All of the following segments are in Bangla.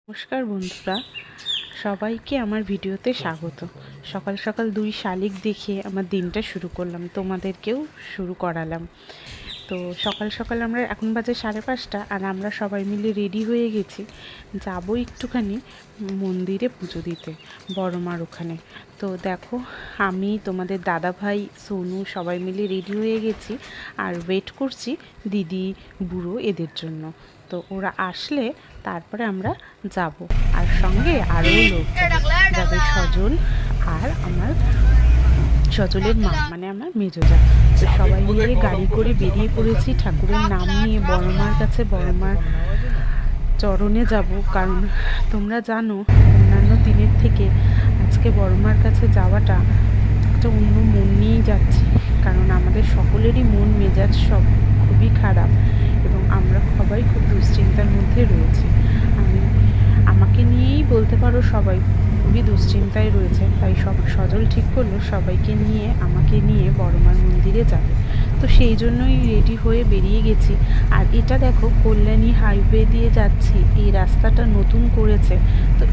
নমস্কার বন্ধুরা, সবাইকে আমার ভিডিওতে স্বাগত। সকাল সকাল দুই শালিক দেখিয়ে আমার দিনটা শুরু করলাম, তোমাদেরকেও শুরু করালাম। তো সকাল সকাল আমরা এখন বাজে 5:30, আর আমরা সবাই মিলে রেডি হয়ে গেছি, যাবো একটুখানি মন্দিরে পুজো দিতে, বড় মার ওখানে। তো দেখো, আমি, তোমাদের দাদা ভাই, সোনু সবাই মিলে রেডি হয়ে গেছি আর ওয়েট করছি দিদি, বুড়ো এদের জন্য। তো ওরা আসলে তারপরে আমরা যাব, আর সঙ্গে আরও লোক যাবে, সজল আর আমার সজলের মা, মানে আমার মেজোজা। তো সবাই মিলে গাড়ি করে বেরিয়ে পড়েছি ঠাকুরের নাম নিয়ে বড়মার কাছে, বড়মার চরণে যাব। কারণ তোমরা জানো, অন্যান্য দিনের থেকে আজকে বড়মার কাছে যাওয়াটা একটা অন্য মন নিয়েই যাচ্ছি। কারণ আমাদের সকলেরই মন মেজাজ সব খুবই খারাপ এবং আমরা সবাই খুব দুশ্চিন্তার মধ্যে রয়েছি। আমাকে নিয়েই বলতে পারো সবাই খুবই দুশ্চিন্তায় রয়েছে। তাই সজল ঠিক করলো সবাইকে নিয়ে, আমাকে নিয়ে বড়মার মন্দিরে যাবে। তো সেই জন্যই রেডি হয়ে বেরিয়ে গেছি। আর এটা দেখো, কল্যাণী হাইওয়ে দিয়ে যাচ্ছি, এই রাস্তাটা নতুন করেছে। তো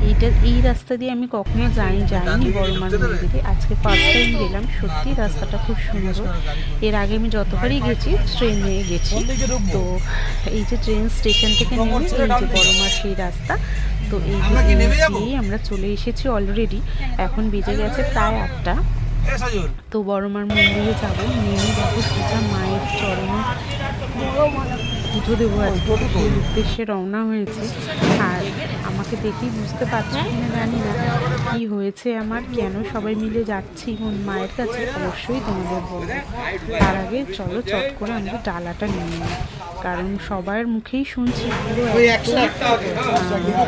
এই রাস্তা দিয়ে আমি কখনো যাইনি বড়মার মন্দিরে, আজকে ফার্স্ট টাইম গেলাম। সত্যি রাস্তাটা খুব সুন্দর। এর আগে আমি যতবারই গেছি ট্রেনে গেছি। তো এই যে ট্রেন স্টেশন থেকে নেমে এই যে বড়মার সেই রাস্তা, তো এই আমরা চলে এসেছি অলরেডি। এখন বেজে গেছে প্রায় 8টা। তো বড়মার মন্দিরে যাবো, নেমে দেখো সোজা মায়ের চরণে পুজো দেবো। আজকে সেই উদ্দেশ্যে রওনা হয়েছে। আর আমাকে দেখেই বুঝতে পারছি কিনা জানি না কি হয়েছে আমার, কেন সবাই মিলে যাচ্ছি মায়ের কাছে, অবশ্যই তোমাদের বলবো। তার আগে চলো চট করে আমরা ডালাটা নিয়ে নিই, কারণ সবার মুখেই শুনছি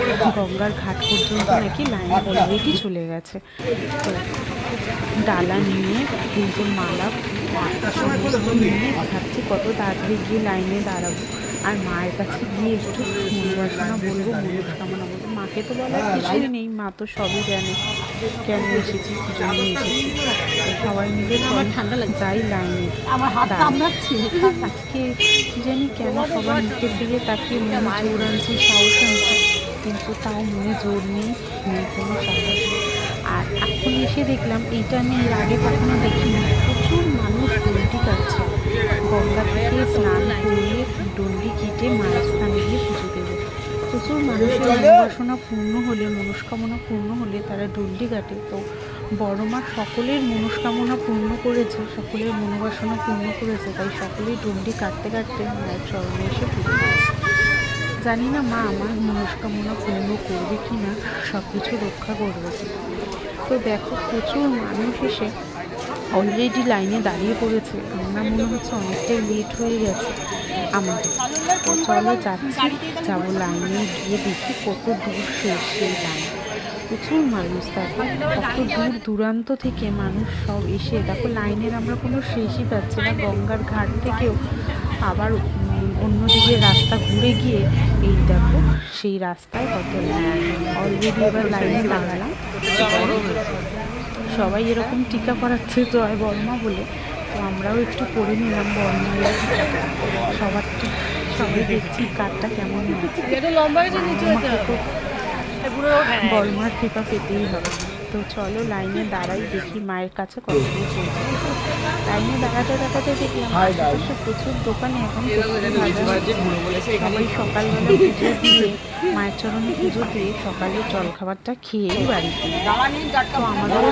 পুরো গঙ্গার ঘাট পর্যন্ত নাকি লাইন অলরেডি চলে গেছে। তো ডালা নিয়ে, এই যে মালা সমস্ত নিয়ে ভাবছি কত তাড়াতাড়ি গিয়ে লাইনে দাঁড়াবো আর মায়ের কাছে গিয়ে একটু মনোবাসনা বলবো, মনস্কামনা বলবো। মাকে তো বলার কিছুই নেই, মা তো সবই জানে কেন এসেছি, কি জন্য এসেছি। সবাই মিলে ঠান্ডা যাই লাইনে। আজকে কি জানি কেন সবার মুখের দিকে তাকিয়ে মনে জোর আনছি, সাহস আনছি, কিন্তু তাও মনে জোর নেই কোনো সাহস। আর এখন এসে দেখলাম, এইটা আমি এর আগে কখনো দেখিনি, প্রচুর মানুষ ডন্ডি কাটছে। গঙ্গা থেকে স্নান করিয়ে ডন্ডি কেটে মায়ের স্থানে গিয়ে পুজো দেবে। প্রচুর মানুষের মনোবাসনা পূর্ণ হলে, মনস্কামনা পূর্ণ হলে তারা ডন্ডি কাটে। তো বড়মা সকলের মনস্কামনা পূর্ণ করেছে, সকলের মনোবাসনা পূর্ণ করেছে, তাই সকলেই ডন্ডি কাটতে কাটতে মায়ের চরণে এসে পুজো করেছে। জানি না মা আমার মনস্কামনা পূর্ণ করবে কি না, সব কিছু রক্ষা করবে কি। তো দেখো, প্রচুর মানুষ এসে অলরেডি লাইনে দাঁড়িয়ে পড়েছে। আমরা মনে হচ্ছে অনেকটাই লেট হয়ে গেছে আমাদের। তো চলো যাচ্ছি, যাবো লাইনে গিয়ে দেখি কত দূর শেষ সেই লাইন। প্রচুর মানুষ, দেখো কত দূর দূরান্ত থেকে মানুষ সব এসে, দেখো লাইনের আমরা কোনো শেষই পাচ্ছি না। গঙ্গার ঘাট থেকেও আবার অন্যদিকে রাস্তা ঘুরে গিয়ে এই দেখো সেই রাস্তায় কত লাইন। অলরেডি এবার লাইনে দাঁড়ালাম। সবাই এরকম টিকা করাচ্ছে জয় বর্মা বলে, তো আমরাও একটু করে নিলাম বর্মার সবারটা। সবাই দেখছি কারটা কেমন হয়েছে, বর্মার টিকা পেতেই হবে। তো চলো লাইনে দাঁড়াই, দেখি মায়ের কাছে কত দূর পৌঁছে। লাইনে দাঁড়াতে দাঁড়াতে দেখলাম আশেপাশে প্রচুর দোকানে এখন সবাই সকালবেলা পুজো দিয়ে, মায়ের চরণে পুজো দিয়ে সকালে জলখাবারটা খেয়েই বাড়ি ফিরে। তো আমাদেরও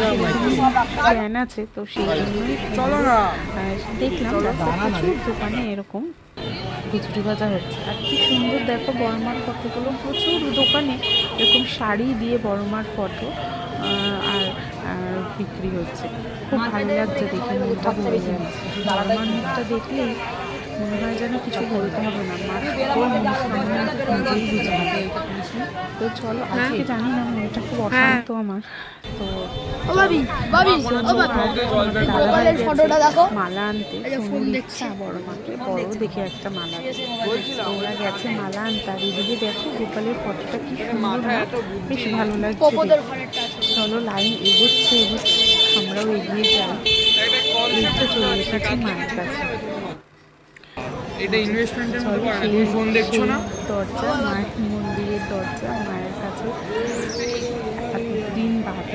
প্ল্যান আছে, তো সেই জন্যই দেখলাম প্রচুর দোকানে এরকম খিচুড়ি ভাজা হচ্ছে। আর কি সুন্দর দেখো বড়মার ফটোগুলো, প্রচুর দোকানে এরকম শাড়ি দিয়ে বড়মার ফটো আর বিক্রি হচ্ছে। খুব ভালো লাগছে দেখে, মনটা ভরে যাচ্ছে। বড়মার মুখটা দেখলেই মনে হয় যেন কিছু বলতে হবে না, মা সকল মনস্কামনা নিজেই বুঝে। তো চলো, আজকে জানি না মনটা খুব অশান্ত আমার। তো মালা আনতে সোনুর ইচ্ছা বড়মাকে বড় দেখে একটা মালা, ওরা গেছে মালা আনতে। আর এদিকে দেখো গোপালের ফটোটা কি সুন্দর, বেশ ভালো লাগছে। চলো লাইন এগোচ্ছে, আমরাও এগিয়ে যাই। এইটা চলে এসেছি মায়ের কাছে। দরজা, মায়ের মন্দিরের দরজা, মায়ের কাছে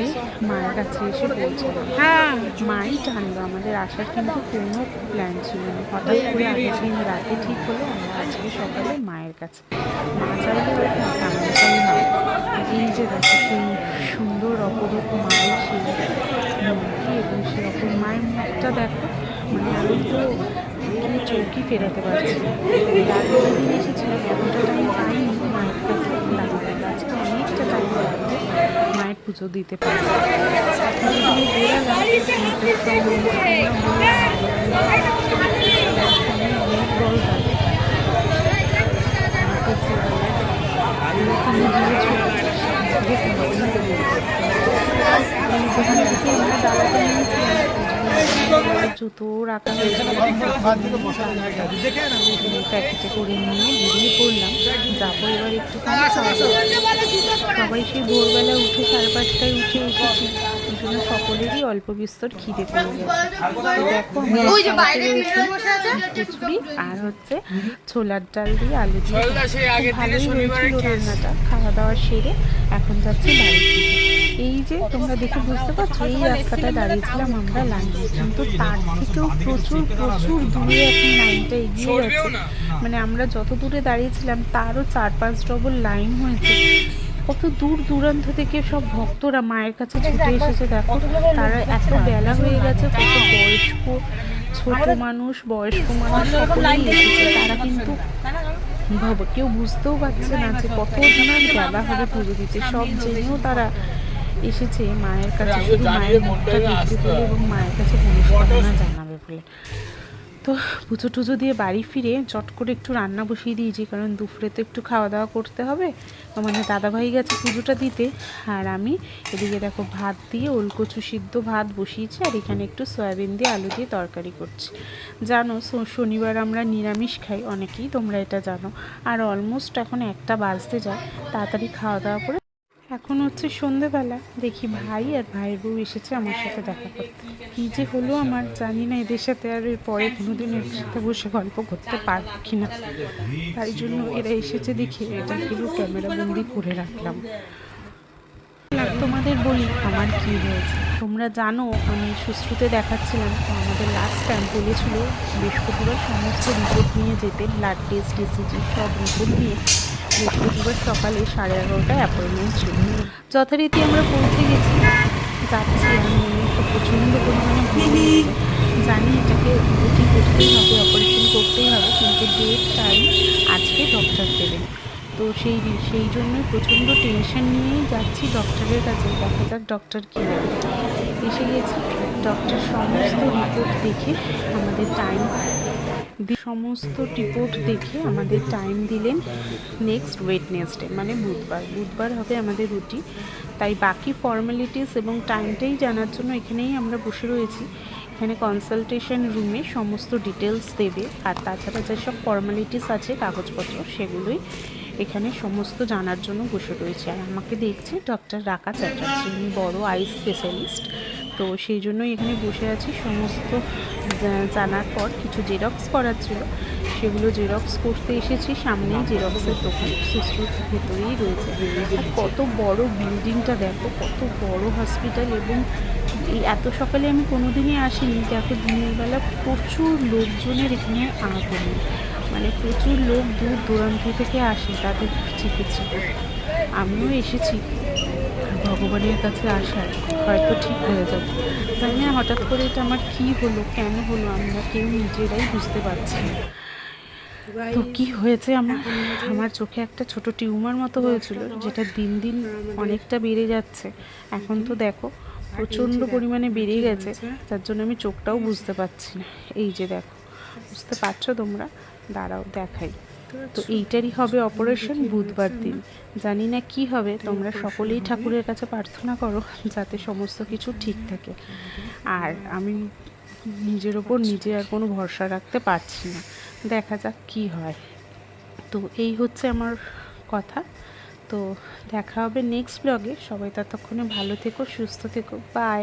আগে মায়ের কাছে এসে পৌঁছালাম। হ্যাঁ, মাই টানলো, আমাদের আসার কিন্তু কোনো প্ল্যান ছিল না। হঠাৎ করে আগের দিন রাতে ঠিক হলো আমরা আজকে সকালে মায়ের কাছে। মা চাইলে ওরকম তেমনটাই হয়। এই যে দেখো সেই সুন্দর অপরূপ মায়ের সেই মূর্তি এবং সেই অপরূপ মায়ের মুখটা দেখো, মানে আমি তো গিয়ে চৌকি ফেরাতে পারছি না। আগের দিন এসেছিলাম, এতটা টাইম পাইনি মায়ের কাছে দাঁড়াতে, আজকে অনেকটা টাইম লাগবে মায়ের পুজো দিতে পারবো। জুতো রাখা হয়েছিল প্যাকেটে করে নিয়ে বেরিয়ে পড়লাম, যাবো এবার একটু। সবাই সেই ভোরবেলা উঠে 5:30টায় উঠে এসেছি, এই জন্য সকলেরই অল্প বিস্তর খিদে পেয়ে গেছে। দেখো খিচুড়ি আর হচ্ছে ছোলার ডাল দিয়ে আলু দিয়ে ভালোই হয়েছিল রান্নাটা। খাওয়া দাওয়া সেরে এখন যাচ্ছি বাড়ির দিকে। এই যে তোমরা দেখে বুঝতে পারছো, এই রাস্তাটায় দাঁড়িয়েছিলাম আমরা লাইনে, কিন্তু তার থেকেও প্রচুর প্রচুর দূরে এখন লাইনটা এগিয়ে গেছে। মানে আমরা যত দূরে দাঁড়িয়েছিলাম তারও 4-5 ডবল লাইন হয়েছে। কত দূর দূরান্ত থেকে সব ভক্তরা মায়ের কাছে ছুটে এসেছে। দেখো তারা এত বেলা হয়ে গেছে, কত বয়স্ক ছোট মানুষ বয়স্ক মানুষ সকলেই এসেছে। তারা কিন্তু কেউ বুঝতেও পারছে না যে কত দিনের বেলা হবে পুজো দিতে, সব জেনেও তারা এসেছে মায়ের কাছে শুধু মায়ের মুখটা দেখতে বলে এবং মায়ের কাছে মনস্কামনা জানাবে বলে। তো পুজো টুজো দিয়ে বাড়ি ফিরে চট করে একটু রান্না বসিয়ে দিয়েছি, কারণ দুপুরে তো একটু খাওয়া দাওয়া করতে হবে। মানে দাদাভাই গেছে পুজোটা দিতে, আর আমি এদিকে দেখো ভাত দিয়ে ওলকচু সিদ্ধ ভাত বসিয়েছি, আর এখানে একটু সয়াবিন দিয়ে আলু দিয়ে তরকারি করছি। জানো শনিবার আমরা নিরামিষ খাই, অনেকেই তোমরা এটা জানো। আর অলমোস্ট এখন 1টা বাজতে যায়, তাড়াতাড়ি খাওয়া দাওয়া করে এখন হচ্ছে সন্ধেবেলা, দেখি ভাই আর ভাইয়ের বউ এসেছে আমার সাথে দেখা করতে। কী যে হলো আমার জানি না, এদের সাথে আর এর পরে কোনোদিন এর সাথে বসে গল্প করতে পারবো কিনা, তাই জন্য এরা এসেছে দেখে এটা কিন্তু ক্যামেরা বন্দি করে রাখলাম। তোমাদের বলি আমার কি হয়েছে। তোমরা জানো আমি সুশ্রুতে দেখাচ্ছিলাম, তো আমাদের লাস্ট টাইম বলেছিল বৃহস্পতিবার সমস্ত রিপোর্ট নিয়ে যেতে, ব্লাড টেস্ট ইসিজি সব রিপোর্ট নিয়ে বৃহস্পতিবার সকালে 11:30টায় অ্যাপয়েন্টমেন্ট ছিল। যথারীতি আমরা পৌঁছে গেছি, যাচ্ছি। আমি প্রচণ্ড পরিমাণে ঘুরে জানি এটাকে ভর্তি করতেই হবে, অপারেশন করতেই হবে, কিন্তু ডেট টাইম আজকে ডক্টর দেবেন। তো সেই জন্যই প্রচণ্ড টেনশন নিয়েই যাচ্ছি ডক্টরের কাছে, দেখা যাক ডক্টর কী বলে। এসে গেছি, ডক্টর সমস্ত রিপোর্ট দেখে আমাদের টাইম দিলেন নেক্সট ওয়েডনেসডে, মানে বুধবার হবে আমাদের রুটি। তাই বাকি ফর্মালিটিস এবং টাইমটাই জানার জন্য এখানেই আমরা বসে রয়েছি। এখানে কনসালটেশন রুমে সমস্ত ডিটেলস দেবে, আর তাছাড়া যেসব ফর্মালিটিস আছে কাগজপত্র সেগুলোই এখানে সমস্ত জানার জন্য বসে রয়েছে। আর আমাকে দেখছে ডক্টর রাকা চ্যাটার্জি, উনি বড় আই স্পেশালিস্ট, তো সেই জন্যই এখানে বসে আছি। সমস্ত জানার পর কিছু জেরক্স করার ছিল, সেগুলো জেরক্স করতে এসেছি। সামনেই জেরক্সের দোকান, সুশ্রুত ভেতরেই রয়েছে। আর কত বড় বিল্ডিংটা দেখো, কত বড় হসপিটাল। এবং এই এত সকালে আমি কোনোদিনই আসিনি, দেখো দিনের বেলা প্রচুর লোকজনের এখানে আগমন, মানে প্রচুর লোক দূর দূরান্ত থেকে আসে তাদের চিকিৎসা করতে। আমিও এসেছি ভগবানের কাছে আসার, হয়তো ঠিক হয়ে যাবে। তাই না, হঠাৎ করে এটা আমার কী হলো, কেন হলো, আমরা কেউ নিজেরাই বুঝতে পারছি না। তো কী হয়েছে, আমার চোখে একটা ছোট টিউমার মতো হয়েছিল, যেটা দিন দিন অনেকটা বেড়ে যাচ্ছে। এখন তো দেখো প্রচণ্ড পরিমাণে বেড়ে গেছে, তার জন্য আমি চোখটাও বুঝতে পারছি না। এই যে দেখো, বুঝতে পারছো তোমরা, দাঁড়াও দেখাই। তো এইটারই হবে অপারেশন বুধবার দিন। জানি না কি হবে, তোমরা সকলেই ঠাকুরের কাছে প্রার্থনা করো যাতে সমস্ত কিছু ঠিক থাকে। আর আমি নিজের ওপর নিজে আর কোনো ভরসা রাখতে পারছি না, দেখা যাক কি হয়। তো এই হচ্ছে আমার কথা। তো দেখা হবে নেক্সট ব্লগে। সবাই ততক্ষণে ভালো থেকো, সুস্থ থেকো, বাই।